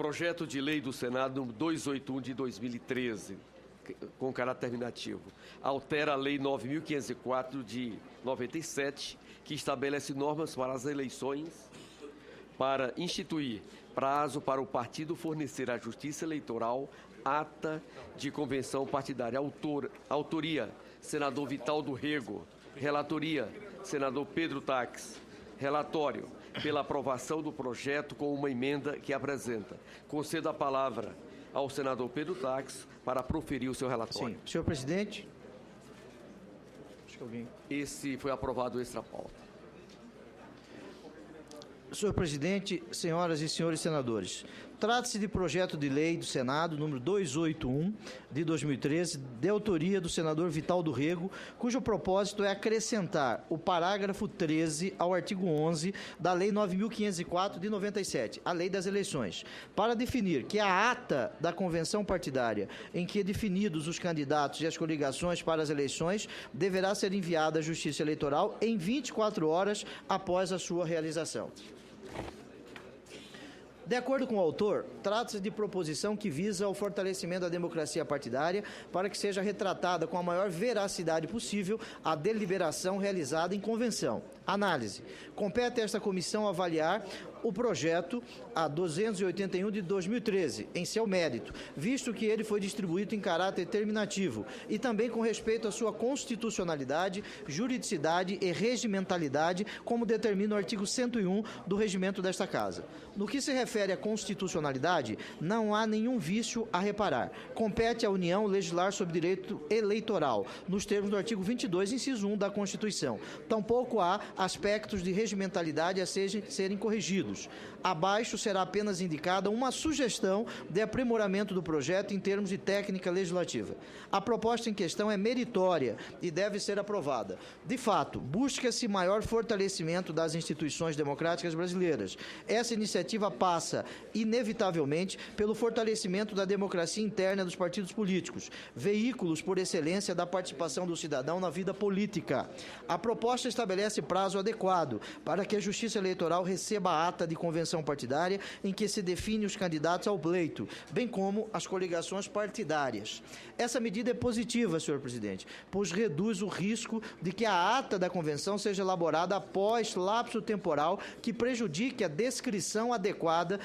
Projeto de Lei do Senado 281 de 2013, com caráter terminativo. Altera a Lei 9.504 de 97, que estabelece normas para as eleições, para instituir prazo para o partido fornecer à Justiça Eleitoral ata de convenção partidária. Autoria, senador Vital do Rego. Relatoria, senador Pedro Taques. Relatório, pela aprovação do projeto com uma emenda que apresenta. Concedo a palavra ao senador Pedro Taques para proferir o seu relatório. Sim. Senhor presidente. Acho que alguém... Esse foi aprovado extra pauta. Senhor presidente, senhoras e senhores senadores, trata-se de projeto de lei do Senado, número 281, de 2013, de autoria do senador Vital do Rego, cujo propósito é acrescentar o parágrafo 13 ao artigo 11 da Lei 9.504 de 97, a Lei das Eleições, para definir que a ata da convenção partidária, em que definidos os candidatos e as coligações para as eleições, deverá ser enviada à Justiça Eleitoral em 24 horas após a sua realização. De acordo com o autor, trata-se de proposição que visa o fortalecimento da democracia partidária para que seja retratada com a maior veracidade possível a deliberação realizada em convenção. Análise. Compete a esta comissão avaliar o projeto a 281 de 2013, em seu mérito, visto que ele foi distribuído em caráter terminativo, e também com respeito à sua constitucionalidade, juridicidade e regimentalidade, como determina o artigo 101 do regimento desta Casa. No que se refere à constitucionalidade, não há nenhum vício a reparar. Compete à União legislar sobre direito eleitoral, nos termos do artigo 22, inciso 1 da Constituição. Tampouco há aspectos de regimentalidade a serem corrigidos. Abaixo será apenas indicada uma sugestão de aprimoramento do projeto em termos de técnica legislativa. A proposta em questão é meritória e deve ser aprovada. De fato, busca-se maior fortalecimento das instituições democráticas brasileiras. Essa iniciativa passa, inevitavelmente, pelo fortalecimento da democracia interna dos partidos políticos, veículos por excelência da participação do cidadão na vida política. A proposta estabelece prazo adequado para que a Justiça Eleitoral receba a ata de convenção partidária em que se define os candidatos ao pleito, bem como as coligações partidárias. Essa medida é positiva, senhor presidente, pois reduz o risco de que a ata da convenção seja elaborada após lapso temporal que prejudique a descrição adequada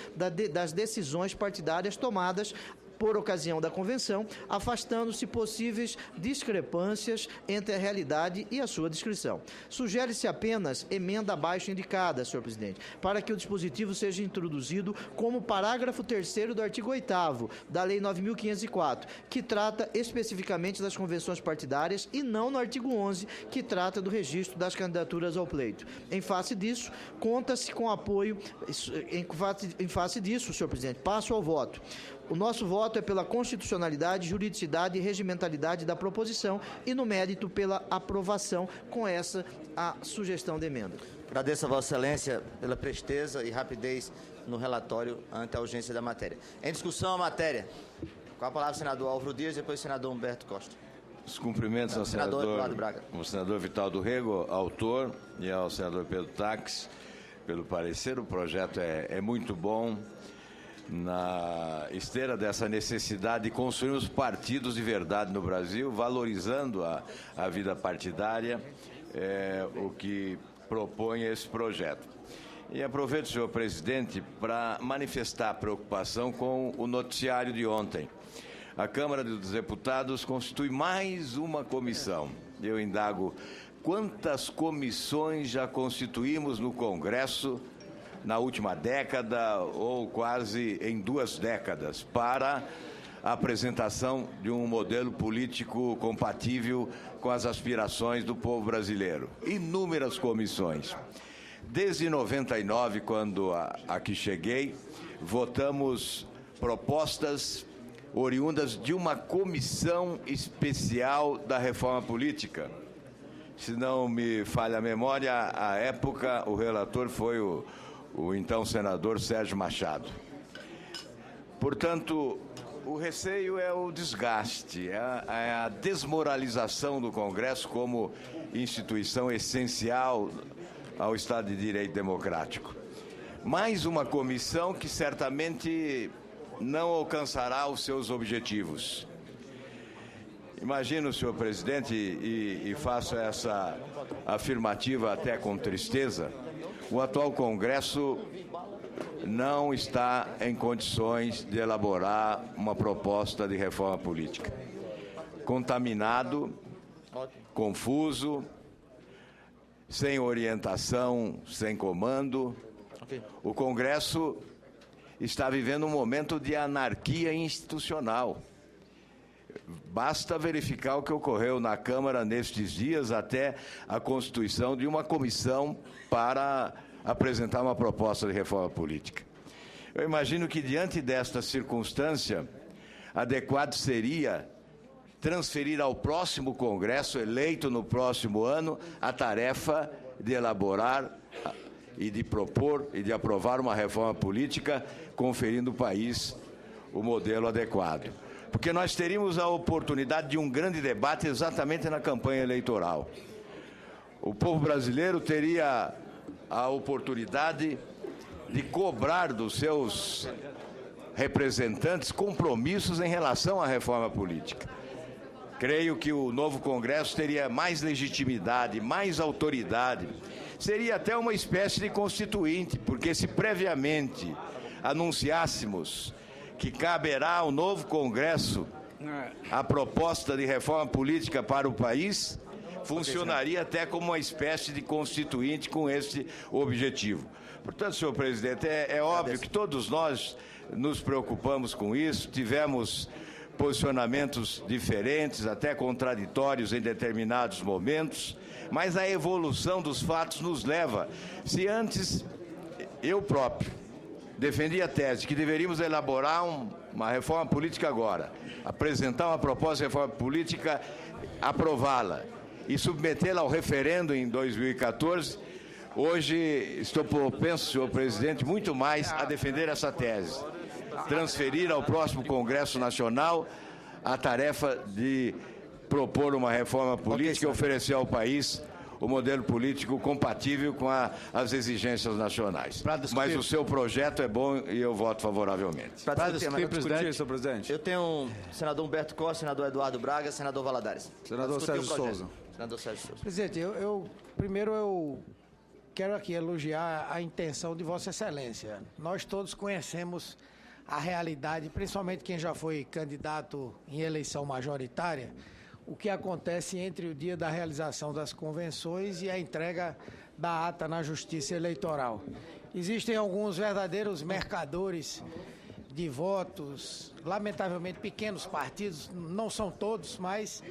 das decisões partidárias tomadas por ocasião da convenção, afastando-se possíveis discrepâncias entre a realidade e a sua descrição. Sugere-se apenas emenda abaixo indicada, senhor presidente, para que o dispositivo seja introduzido como parágrafo 3º do artigo 8º da Lei 9.504, que trata especificamente das convenções partidárias, e não no artigo 11, que trata do registro das candidaturas ao pleito. Em face disso, conta-se com apoio. Em face disso, senhor presidente, passo ao voto. O nosso voto é pela constitucionalidade, juridicidade e regimentalidade da proposição e, no mérito, pela aprovação com essa a sugestão de emenda. Agradeço a Vossa Excelência pela presteza e rapidez no relatório ante a urgência da matéria. Em discussão a matéria. Com a palavra o senador Álvaro Dias e depois o senador Humberto Costa. Os cumprimentos ao senador Vital do Rego, autor, e ao senador Pedro Taques pelo parecer. O projeto é muito bom, na esteira dessa necessidade de construirmos partidos de verdade no Brasil, valorizando a vida partidária, o que propõe esse projeto. E aproveito, senhor presidente, para manifestar a preocupação com o noticiário de ontem. A Câmara dos Deputados constitui mais uma comissão. Eu indago, quantas comissões já constituímos no Congresso na última década ou quase em 2 décadas para a apresentação de um modelo político compatível com as aspirações do povo brasileiro? Inúmeras comissões. Desde 99, quando aqui cheguei, votamos propostas oriundas de uma comissão especial da reforma política. Se não me falha a memória, à época o relator foi o então senador Sérgio Machado. Portanto, o receio é o desgaste, é a desmoralização do Congresso como instituição essencial ao Estado de Direito democrático. Mais uma comissão que certamente não alcançará os seus objetivos. Imagino, senhor presidente, e faço essa afirmativa até com tristeza, o atual Congresso não está em condições de elaborar uma proposta de reforma política. Contaminado, confuso, sem orientação, sem comando. O Congresso está vivendo um momento de anarquia institucional. Basta verificar o que ocorreu na Câmara nestes dias, até a constituição de uma comissão para apresentar uma proposta de reforma política. Eu imagino que, diante desta circunstância, adequado seria transferir ao próximo Congresso, eleito no próximo ano, a tarefa de elaborar e de propor e de aprovar uma reforma política, conferindo ao país o modelo adequado. Porque nós teríamos a oportunidade de um grande debate exatamente na campanha eleitoral. O povo brasileiro teria a oportunidade de cobrar dos seus representantes compromissos em relação à reforma política. Creio que o novo Congresso teria mais legitimidade, mais autoridade. Seria até uma espécie de constituinte, porque se previamente anunciássemos que caberá ao novo Congresso a proposta de reforma política para o país, funcionaria até como uma espécie de constituinte com esse objetivo. Portanto, senhor presidente, é óbvio que todos nós nos preocupamos com isso, tivemos posicionamentos diferentes, até contraditórios em determinados momentos, mas a evolução dos fatos nos leva. Se antes eu próprio defendi a tese que deveríamos elaborar uma reforma política agora, apresentar uma proposta de reforma política, aprová-la e submetê-la ao referendo em 2014, hoje estou propenso, senhor presidente, muito mais a defender essa tese. Transferir ao próximo Congresso Nacional a tarefa de propor uma reforma política e oferecer ao país o modelo político compatível com as exigências nacionais. Mas o seu projeto é bom e eu voto favoravelmente. Para discutir, senhor presidente. Eu tenho o senador Humberto Costa, senador Eduardo Braga, senador Valadares. Senador Sérgio Souza. Senador Sérgio Souza. Presidente, primeiro eu quero aqui elogiar a intenção de Vossa Excelência. Nós todos conhecemos a realidade, principalmente quem já foi candidato em eleição majoritária, o que acontece entre o dia da realização das convenções e a entrega da ata na Justiça Eleitoral. Existem alguns verdadeiros mercadores de votos, lamentavelmente pequenos partidos, não são todos, mas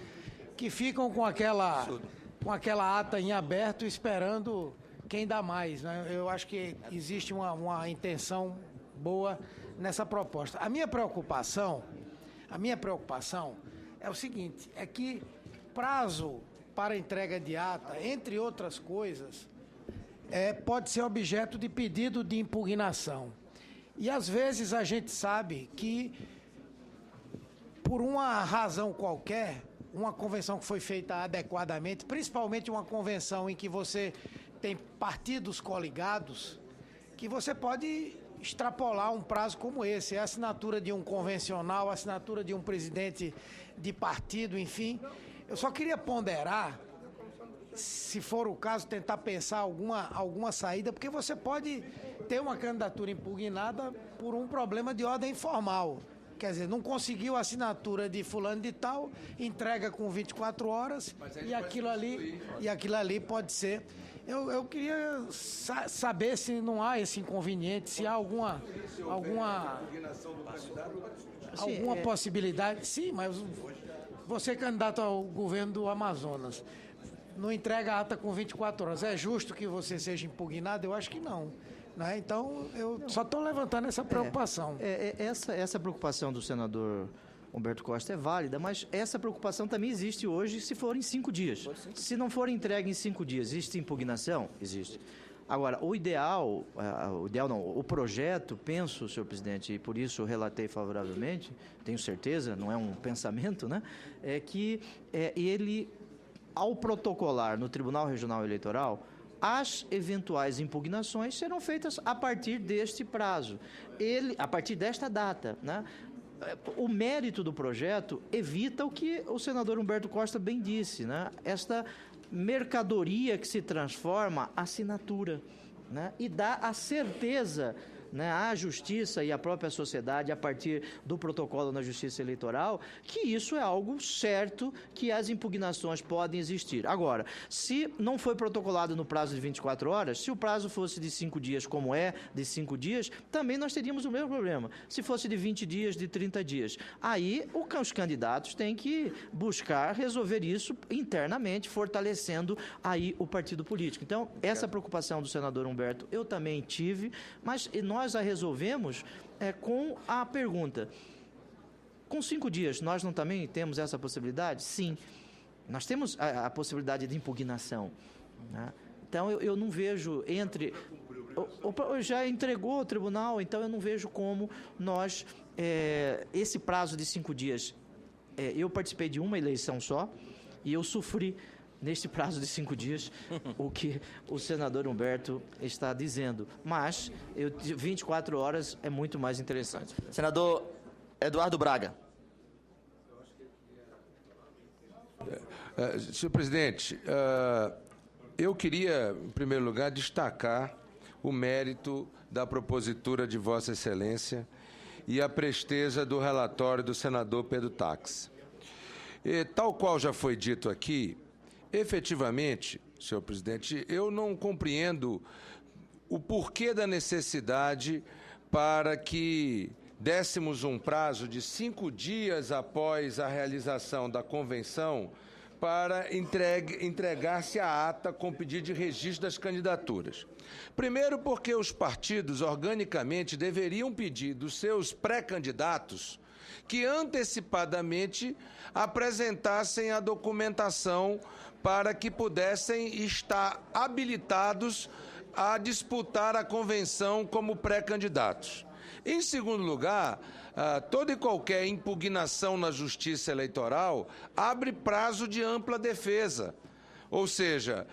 que ficam com aquela ata em aberto esperando quem dá mais, né? Eu acho que existe uma intenção boa nessa proposta. A minha preocupação é o seguinte, é que prazo para entrega de ata, entre outras coisas, pode ser objeto de pedido de impugnação. E às vezes a gente sabe que, por uma razão qualquer, uma convenção que foi feita adequadamente, principalmente uma convenção em que você tem partidos coligados, que você pode extrapolar um prazo como esse, a assinatura de um convencional, a assinatura de um presidente de partido, enfim. Eu só queria ponderar, se for o caso, tentar pensar alguma saída, porque você pode ter uma candidatura impugnada por um problema de ordem formal. Quer dizer, não conseguiu a assinatura de fulano de tal, entrega com 24 horas e aquilo ali pode ser. Eu queria saber se não há esse inconveniente, se há alguma possibilidade. Sim, mas você é candidato ao governo do Amazonas, não entrega a ata com 24 horas. É justo que você seja impugnado? Eu acho que não. Né? Então, eu só estou levantando essa preocupação. Essa preocupação do senador Humberto Costa é válida, mas essa preocupação também existe hoje se for em 5 dias. Se não for entregue em 5 dias, existe impugnação? Existe. Agora, o projeto, penso, senhor presidente, e por isso relatei favoravelmente, tenho certeza, não é um pensamento, né? É que ele, ao protocolar no Tribunal Regional Eleitoral as eventuais impugnações serão feitas a partir deste prazo, a partir desta data, né? O mérito do projeto evita o que o senador Humberto Costa bem disse, né? Esta mercadoria que se transforma assinatura, né? E dá a certeza, né, à Justiça e à própria sociedade, a partir do protocolo na Justiça Eleitoral, que isso é algo certo, que as impugnações podem existir. Agora, se não foi protocolado no prazo de 24 horas, se o prazo fosse de 5 dias, como é, de 5 dias, também nós teríamos o mesmo problema. Se fosse de 20 dias, de 30 dias. Aí, os candidatos têm que buscar resolver isso internamente, fortalecendo aí o partido político. Então, essa preocupação do senador Humberto, eu também tive, mas nós a resolvemos com a pergunta: com 5 dias, nós não também temos essa possibilidade? Sim, nós temos a possibilidade de impugnação, né? Então, eu não vejo já entregou ao tribunal, então eu não vejo como nós, esse prazo de 5 dias, eu participei de uma eleição só e eu sofri neste prazo de 5 dias, o que o senador Humberto está dizendo. Mas 24 horas é muito mais interessante. Senador Eduardo Braga. Senhor presidente, eu queria, em primeiro lugar, destacar o mérito da propositura de Vossa Excelência e a presteza do relatório do senador Pedro Tax. Tal qual já foi dito aqui, efetivamente, senhor presidente, eu não compreendo o porquê da necessidade para que dessemos um prazo de 5 dias após a realização da convenção para entregar-se a ata com pedido de registro das candidaturas. Primeiro, porque os partidos, organicamente, deveriam pedir dos seus pré-candidatos que antecipadamente apresentassem a documentação para que pudessem estar habilitados a disputar a convenção como pré-candidatos. Em segundo lugar, toda e qualquer impugnação na Justiça Eleitoral abre prazo de ampla defesa. Ou seja,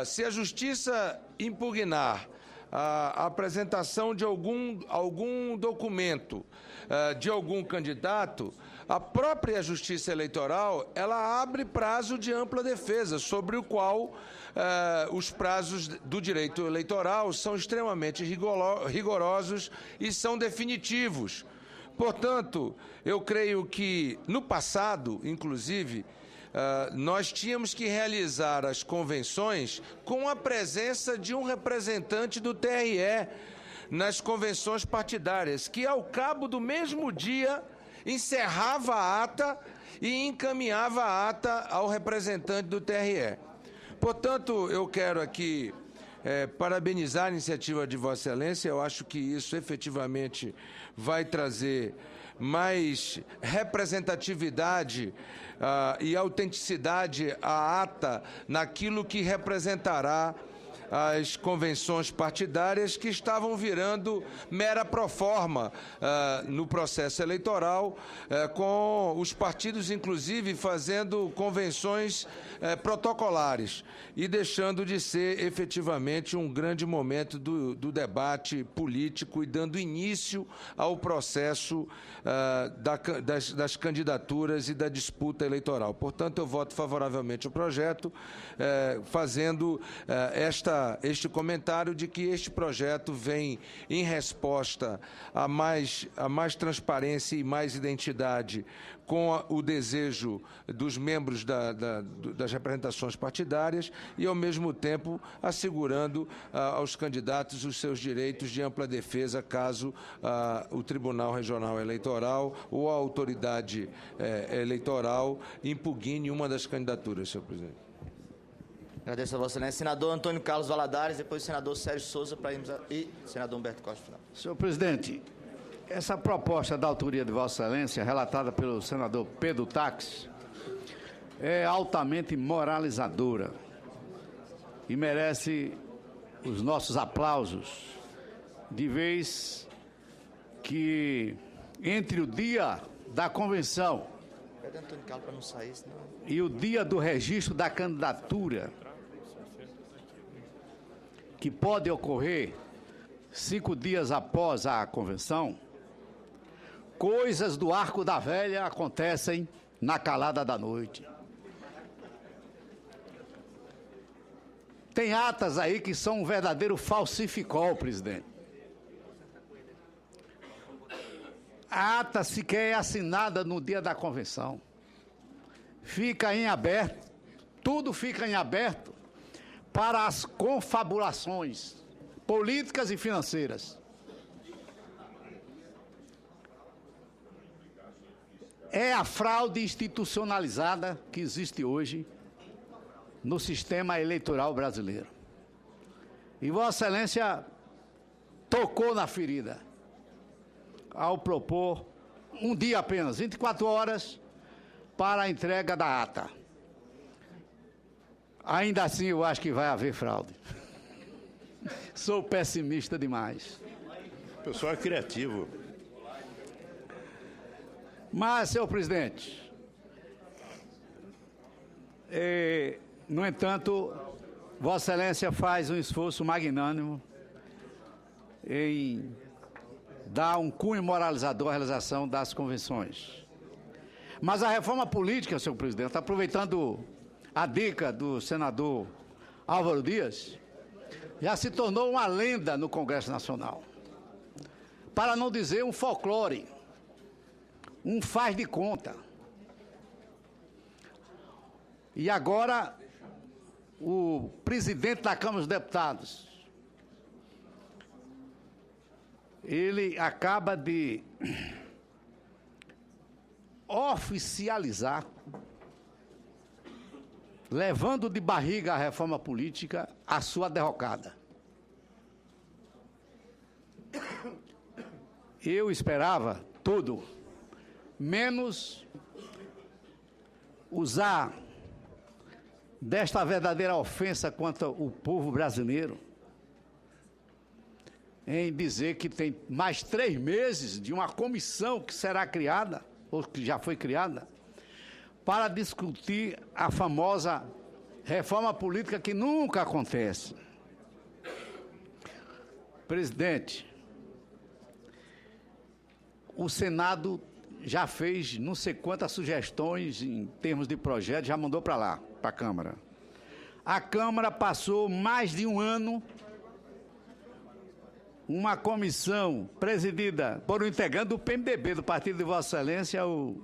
se a Justiça impugnar a apresentação de algum documento de algum candidato, a própria Justiça Eleitoral ela abre prazo de ampla defesa, sobre o qual os prazos do direito eleitoral são extremamente rigorosos e são definitivos. Portanto, eu creio que, no passado, inclusive, nós tínhamos que realizar as convenções com a presença de um representante do TRE nas convenções partidárias, que, ao cabo do mesmo dia, encerrava a ata e encaminhava a ata ao representante do TRE. Portanto, eu quero aqui parabenizar a iniciativa de Vossa Excelência. Eu acho que isso efetivamente vai trazer mais representatividade e autenticidade à ata naquilo que representará as convenções partidárias, que estavam virando mera proforma no processo eleitoral, com os partidos, inclusive, fazendo convenções protocolares e deixando de ser efetivamente um grande momento do debate político e dando início ao processo das candidaturas e da disputa eleitoral. Portanto, eu voto favoravelmente ao projeto, fazendo este comentário de que este projeto vem em resposta a mais transparência e mais identidade com o desejo dos membros das representações partidárias e, ao mesmo tempo, assegurando aos candidatos os seus direitos de ampla defesa caso o Tribunal Regional Eleitoral ou a autoridade eleitoral impugne uma das candidaturas, senhor presidente. Agradeço a Vossa Excelência. Senador Antônio Carlos Valadares, depois o senador Sérgio Souza e senador Humberto Costa. Senhor presidente, essa proposta da autoria de Vossa Excelência, relatada pelo senador Pedro Tax, é altamente moralizadora e merece os nossos aplausos, de vez que entre o dia da convenção e o dia do registro da candidatura que pode ocorrer 5 dias após a convenção, coisas do Arco da Velha acontecem na calada da noite. Tem atas aí que são um verdadeiro falsificol, presidente. A ata sequer é assinada no dia da convenção. Fica em aberto, tudo fica em aberto para as confabulações políticas e financeiras. É a fraude institucionalizada que existe hoje no sistema eleitoral brasileiro. E Vossa Excelência tocou na ferida ao propor um dia apenas, 24 horas, para a entrega da ata. Ainda assim, eu acho que vai haver fraude. Sou pessimista demais. O pessoal é criativo. Mas, senhor presidente, no entanto, Vossa Excelência faz um esforço magnânimo em dar um cunho moralizador à realização das convenções. Mas a reforma política, senhor presidente, aproveitando a dica do senador Álvaro Dias, já se tornou uma lenda no Congresso Nacional. Para não dizer um folclore, um faz de conta. E agora, o presidente da Câmara dos Deputados, ele acaba de oficializar, levando de barriga a reforma política, a sua derrocada. Eu esperava tudo, menos usar desta verdadeira ofensa contra o povo brasileiro em dizer que tem mais 3 meses de uma comissão que será criada, ou que já foi criada, para discutir a famosa reforma política que nunca acontece. Presidente, o Senado já fez não sei quantas sugestões em termos de projeto, já mandou para lá, para a Câmara. A Câmara passou mais de um ano, uma comissão presidida por um integrante do PMDB, do Partido de Vossa Excelência, o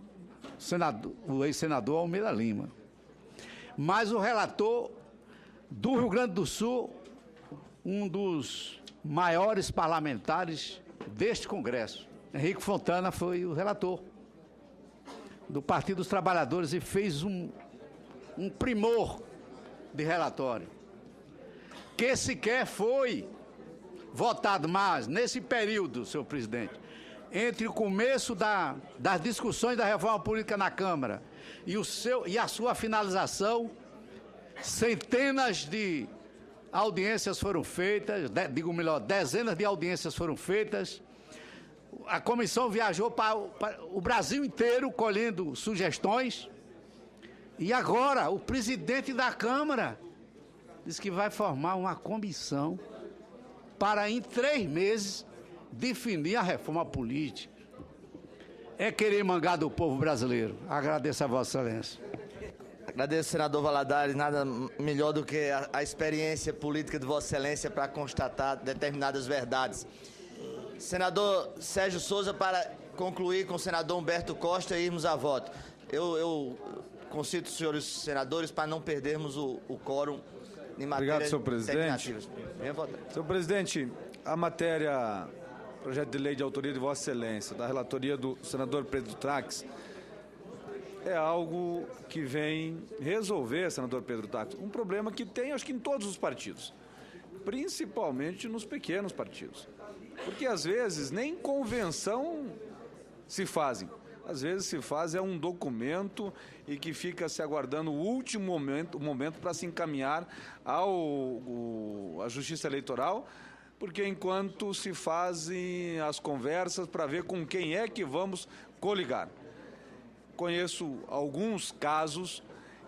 ex-senador Almeida Lima. Mas o relator do Rio Grande do Sul, um dos maiores parlamentares deste Congresso, Henrique Fontana, foi o relator do Partido dos Trabalhadores e fez um primor de relatório, que sequer foi votado. Mas, nesse período, senhor presidente, entre o começo das discussões da reforma política na Câmara e a sua finalização, centenas de audiências foram feitas, dezenas de audiências foram feitas. A comissão viajou para o Brasil inteiro colhendo sugestões. E agora, o presidente da Câmara diz que vai formar uma comissão para, em 3 meses, definir a reforma política. É querer mangar do povo brasileiro. Agradeço a Vossa Excelência. Agradeço, senador Valadares. Nada melhor do que a experiência política de Vossa Excelência para constatar determinadas verdades. Senador Sérgio Souza, para concluir com o senador Humberto Costa e irmos a voto. Eu concito os senhores senadores para não perdermos o quórum em matéria. Obrigado, senhor presidente. Senhor presidente, a matéria, projeto de lei de autoria de Vossa Excelência, da relatoria do senador Pedro Tax, é algo que vem resolver, senador Pedro Tax, um problema que tem, acho que em todos os partidos, principalmente nos pequenos partidos. Porque, às vezes, nem convenção se fazem. Às vezes se faz um documento e que fica se aguardando o último momento para se encaminhar à Justiça Eleitoral, porque enquanto se fazem as conversas para ver com quem é que vamos coligar. Conheço alguns casos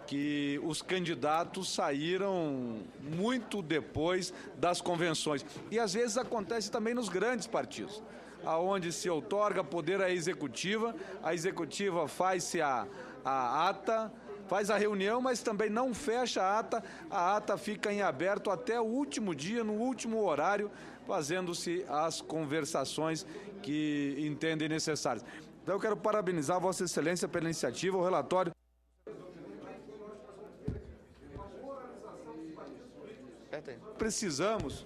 que os candidatos saíram muito depois das convenções. E às vezes acontece também nos grandes partidos, aonde se outorga poder à executiva, a executiva faz-se a ata, faz a reunião, mas também não fecha a ata fica em aberto até o último dia, no último horário, fazendo-se as conversações que entendem necessárias. Então eu quero parabenizar Vossa Excelência pela iniciativa, o relatório. Precisamos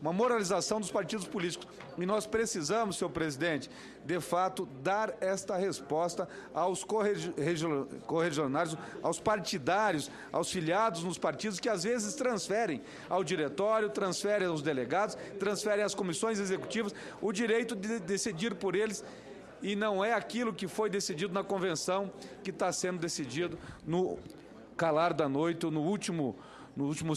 uma moralização dos partidos políticos. E nós precisamos, senhor presidente, de fato, dar esta resposta aos correligionários, aos partidários, aos filiados nos partidos, que às vezes transferem ao diretório, transferem aos delegados, transferem às comissões executivas o direito de decidir por eles, e não é aquilo que foi decidido na convenção que está sendo decidido no calar da noite, no último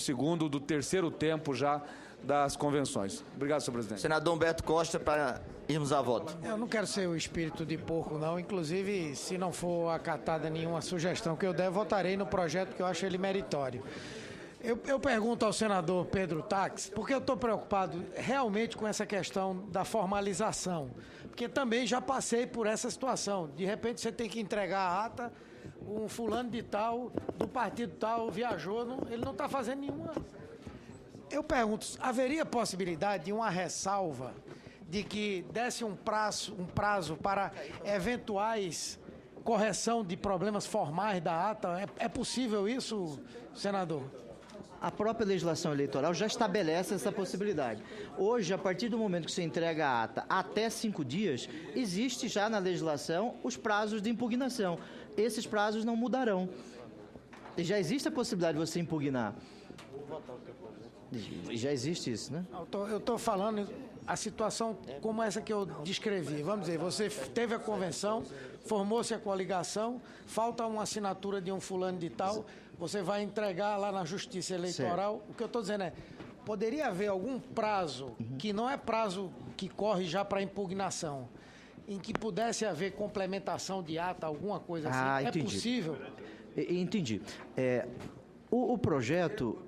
segundo do terceiro tempo já das convenções. Obrigado, senhor presidente. Senador Humberto Costa, para irmos à voto. Eu não quero ser o espírito de porco, não. Inclusive, se não for acatada nenhuma sugestão que eu der, votarei no projeto, porque eu acho ele meritório. Eu pergunto ao senador Pedro Tax, porque eu estou preocupado realmente com essa questão da formalização. Porque também já passei por essa situação. De repente, você tem que entregar a ata, um fulano de tal, do partido tal, viajou, ele não está fazendo nenhuma. Eu pergunto, haveria possibilidade de uma ressalva de que desse um prazo para eventuais correção de problemas formais da ata? É possível isso, senador? A própria legislação eleitoral já estabelece essa possibilidade. Hoje, a partir do momento que você entrega a ata até 5 dias, existe já na legislação os prazos de impugnação. Esses prazos não mudarão. E já existe a possibilidade de você impugnar. Já existe isso, né? Eu estou falando a situação como essa que eu descrevi. Vamos dizer, você teve a convenção, formou-se a coligação, falta uma assinatura de um fulano de tal, você vai entregar lá na Justiça Eleitoral. Certo. O que eu estou dizendo é, poderia haver algum prazo, que não é prazo que corre já para impugnação, em que pudesse haver complementação de ata, alguma coisa assim? Entendi. É possível? Entendi. O projeto...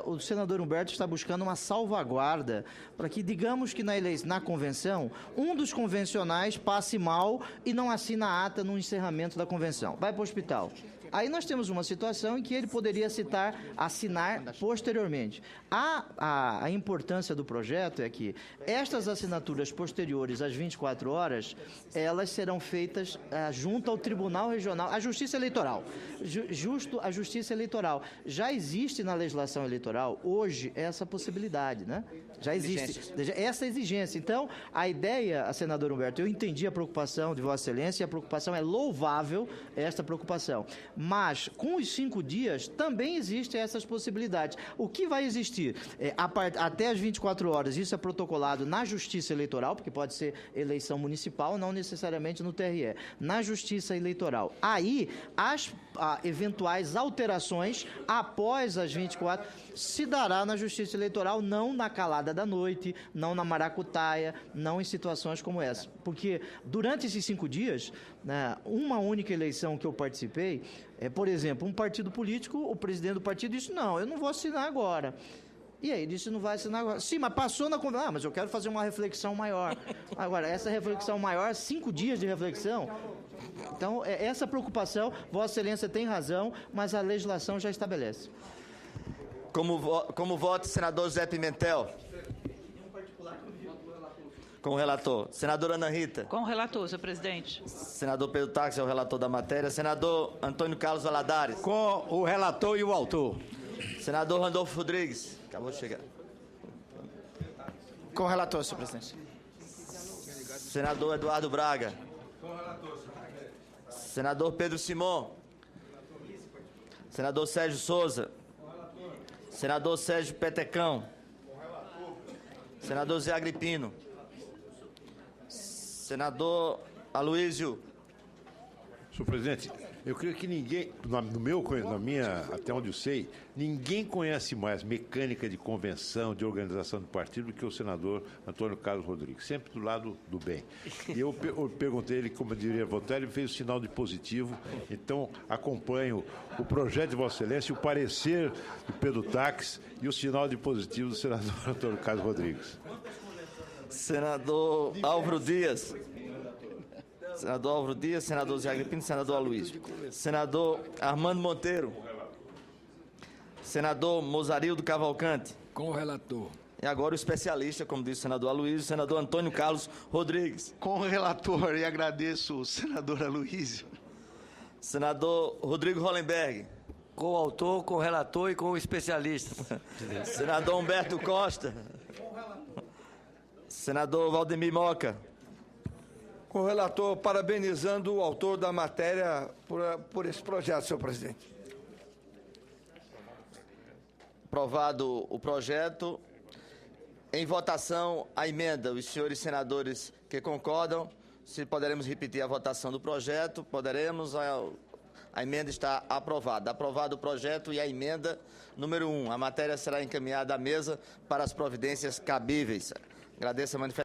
O senador Humberto está buscando uma salvaguarda para que, digamos que na convenção, um dos convencionais passe mal e não assina a ata no encerramento da convenção. Vai para o hospital. Aí nós temos uma situação em que ele poderia assinar posteriormente. A importância do projeto é que estas assinaturas posteriores às 24 horas, elas serão feitas junto ao Tribunal Regional, à Justiça Eleitoral. A Justiça Eleitoral. Já existe na legislação eleitoral, hoje, essa possibilidade, né? Já existe essa exigência. Então, a ideia, senador Humberto, eu entendi a preocupação de Vossa Excelência, e a preocupação é louvável, esta preocupação. Mas, com os 5 dias, também existem essas possibilidades. O que vai existir? Até as 24 horas, isso é protocolado na Justiça Eleitoral, porque pode ser eleição municipal, não necessariamente no TRE, na Justiça Eleitoral. Aí, as eventuais alterações, após as 24, se dará na Justiça Eleitoral, não na calada da noite, não na maracutaia, não em situações como essa. Porque durante esses 5 dias, né, uma única eleição que eu participei, por exemplo, um partido político, o presidente do partido disse, não, eu não vou assinar agora. E aí, disse, não vai assinar agora. Sim, mas passou na conversa. Mas eu quero fazer uma reflexão maior. Agora, essa reflexão maior, 5 dias de reflexão. Então, essa preocupação, Vossa Excelência tem razão, mas a legislação já estabelece. Como vota o senador José Pimentel? Com o relator. Senadora Ana Rita? Com o relator, senhor presidente. Senador Pedro Tax é o relator da matéria. Senador Antônio Carlos Valadares? Com o relator e o autor. Senador Randolfo Rodrigues? Acabou de chegar. Com o relator, senhor presidente. Senador Eduardo Braga? Com o relator, senhor presidente. Senador Pedro Simon? Senador Sérgio Souza? Senador Sérgio Petecão? Senador Zé Agripino? Senador Aloísio? Senhor presidente, Eu creio que ninguém, até onde eu sei, ninguém conhece mais mecânica de convenção, de organização do partido do que o senador Antônio Carlos Rodrigues, sempre do lado do bem. E eu perguntei ele, como eu diria votar, ele fez o sinal de positivo, então acompanho o projeto de Vossa Excelência, o parecer do Pedro Taques e o sinal de positivo do senador Antônio Carlos Rodrigues. Senador Álvaro Dias. Senador Álvaro Dias, senador Zé Agripino, senador Aloysio. Senador Armando Monteiro. Senador Mozarildo Cavalcante. Com o relator. E agora o especialista, como disse o senador Aloysio, senador Antônio Carlos Rodrigues. Com o relator, e agradeço o senador Aloysio. Senador Rodrigo Hollenberg. Com o autor, com o relator e com o especialista. Senador Humberto Costa. Senador Valdemir Moca. Com o relator, parabenizando o autor da matéria por esse projeto, senhor presidente. Aprovado o projeto. Em votação, a emenda. Os senhores senadores que concordam, se poderemos repetir a votação do projeto, poderemos. A emenda está aprovada. Aprovado o projeto e a emenda número 1. A matéria será encaminhada à mesa para as providências cabíveis. Agradeço a manifestação.